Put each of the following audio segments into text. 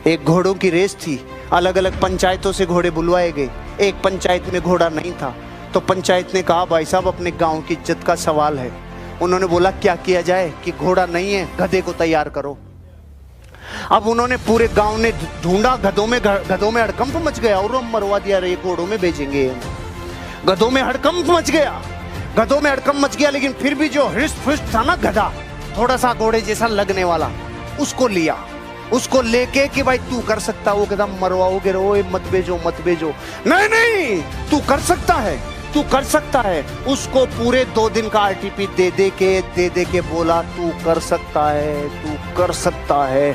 एक घोड़ों की रेस थी, अलग अलग पंचायतों से घोड़े बुलवाए गए। एक पंचायत में घोड़ा नहीं था, तो पंचायत ने कहा भाई साहब अपने गांव की इज्जत का सवाल है। उन्होंने बोला क्या किया जाए कि घोड़ा नहीं है, गधे को तैयार करो। अब उन्होंने पूरे गांव ने ढूंढा, गधों में हड़कंप मच गया और मरवा दिया, रे घोड़ों में भेजेंगे। गधों में हड़कंप मच गया, लेकिन फिर भी जो हृष्ट पुष्ट था ना गधा, थोड़ा सा घोड़े जैसा लगने वाला, उसको लिया। उसको लेके कि भाई तू कर सकता। वो कहता मरवाओगे रो, मत भेजो। नहीं तू कर सकता है। उसको पूरे 2 दिन का आरटीपी दे के बोला तू कर सकता है।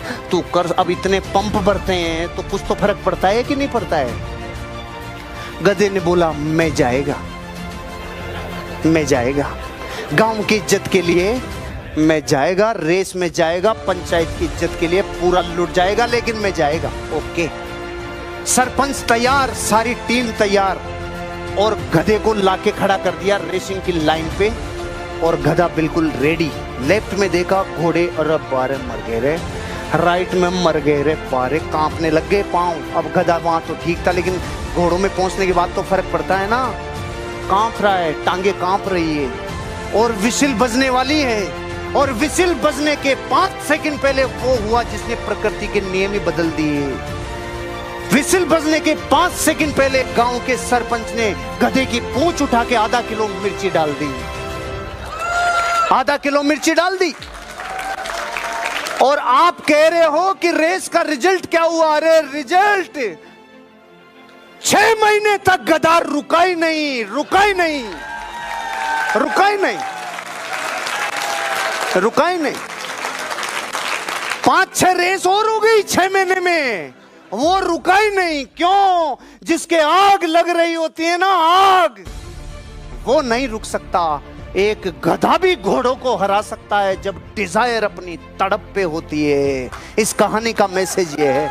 अब इतने पंप भरते हैं तो कुछ तो फर्क पड़ता है कि नहीं पड़ता है। गधे ने बोला मैं जाएगा, गांव की इज्जत के लिए मैं जाएगा, रेस में जाएगा, पंचायत की इज्जत के लिए पूरा लुट जाएगा, लेकिन मैं जाएगा। ओके, सरपंच तैयार, सारी टीम तैयार, और गधे को लाके खड़ा कर दिया रेसिंग की लाइन पे, और गधा बिल्कुल रेडी। लेफ्ट में देखा घोड़े, अरे बारे मर गए रे, राइट में मर गए रे, बारे कांपने लग गए पाँव। अब गधा वहां तो ठीक था, लेकिन घोड़ों में पहुंचने के बाद तो फर्क पड़ता है ना। कांप रहा है, टांगे कांप रही है, और विसिल बजने वाली है। और विसिल बजने के 5 सेकंड पहले वो हुआ जिसने प्रकृति के नियम ही बदल दिए। विसिल बजने के 5 सेकंड पहले गांव के सरपंच ने गधे की पूंछ उठा के आधा किलो मिर्ची डाल दी। और आप कह रहे हो कि रेस का रिजल्ट क्या हुआ? अरे रिजल्ट 6 महीने तक गधा रुका ही नहीं। 5-6 रेस और हो गई 6 महीने में, वो रुका ही नहीं। क्यों? जिसके आग लग रही होती है ना, आग, वो नहीं रुक सकता। एक गधा भी घोड़ों को हरा सकता है जब डिजायर अपनी तड़प पे होती है। इस कहानी का मैसेज ये है,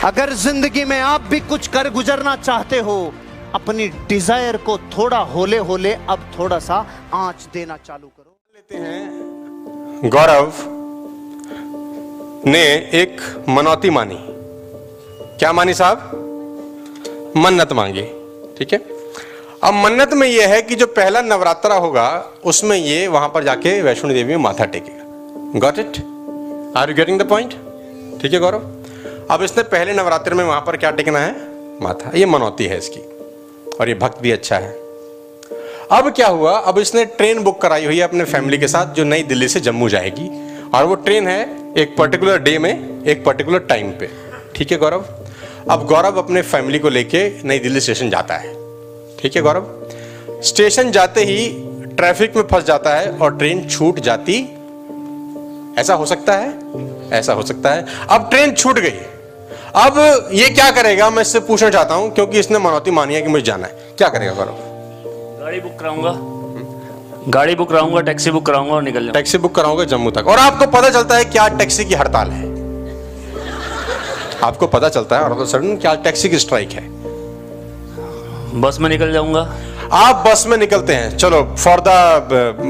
अगर जिंदगी में आप भी कुछ कर गुजरना चाहते हो, अपनी डिजायर को थोड़ा होले अब थोड़ा सा आंच देना चालू करो। लेते हैं, गौरव ने एक मनौती मानी। क्या मानी साहब? मन्नत मांगी। ठीक है, अब मन्नत में यह है कि जो पहला नवरात्रा होगा उसमें ये वहां पर जाके वैष्णो देवी में माथा टेकेगा। Got it? Are you getting the point? ठीक है गौरव, अब इसने पहले नवरात्रि में वहां पर क्या टेकना है? माथा। ये मनौती है इसकी, और ये भक्त भी अच्छा है। अब क्या हुआ, अब इसने ट्रेन बुक कराई हुई है अपने फैमिली के साथ, जो नई दिल्ली से जम्मू जाएगी, और वो ट्रेन है एक पर्टिकुलर डे में, एक पर्टिकुलर टाइम पे। ठीक है गौरव, अब गौरव अपने फैमिली को लेके नई दिल्ली स्टेशन जाता है। ठीक है गौरव, स्टेशन जाते ही ट्रैफिक में फंस जाता है और ट्रेन छूट जाती। ऐसा हो सकता है। अब ट्रेन छूट गई, अब ये क्या करेगा? मैं इससे पूछना चाहता हूं, क्योंकि इसने मनौती मानी है कि मुझे जाना है। क्या करेगा गौरव? गाड़ी बुक कराऊंगा, टैक्सी बुक कराऊंगा और निकल जाऊंगा। टैक्सी बुक कराऊंगा जम्मू तक, और आपको पता चलता है कि आज टैक्सी की हड़ताल है। आपको पता चलता है और तो सडन कि आज टैक्सी की स्ट्राइक है। बस में निकल जाऊंगा। आप बस में निकलते हैं, चलो फॉर द,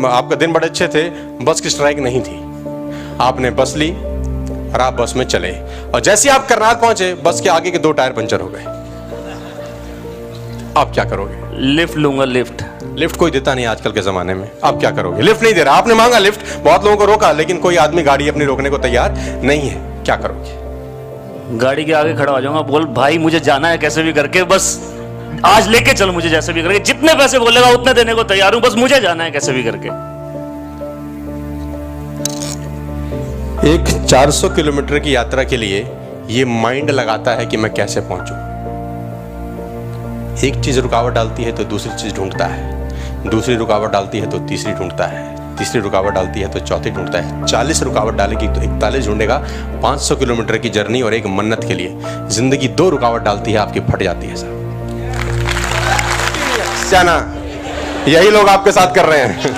आपका दिन बड़े अच्छे थे, बस की स्ट्राइक नहीं थी, आपने बस ली और आप बस में चले, और जैसे आप करनाल पहुंचे बस के आगे के 2 टायर पंचर हो गए। आप क्या करोगे? लिफ्ट लूंगा। लिफ्ट कोई देता नहीं आजकल के जमाने में। आप क्या करोगे? लिफ्ट नहीं दे रहा, आपने मांगा लिफ्ट, बहुत लोगों को रोका, लेकिन कोई आदमी गाड़ी अपनी रोकने को तैयार नहीं है। क्या करोगे? गाड़ी के आगे खड़ा हो जाऊंगा, बोल भाई मुझे जाना है कैसे भी करके, बस आज लेके चल मुझे जैसे भी करके, जितने पैसे बोलेगा उतने देने को तैयार हूं, बस मुझे जाना है कैसे भी करके। एक 400 किलोमीटर की यात्रा के लिए ये माइंड लगाता है कि मैं कैसे पहुंचूं। एक चीज रुकावट डालती है तो दूसरी चीज ढूंढता है, दूसरी रुकावट डालती है तो तीसरी ढूंढता है, तीसरी रुकावट डालती है तो चौथी ढूंढता है, 40 रुकावट डालेगी तो 41 ढूंढेगा। 500 किलोमीटर की जर्नी और एक मन्नत के लिए जिंदगी 2 रुकावट डालती है, आपकी फट जाती है साहब। जाना, यही लोग आपके साथ कर रहे हैं।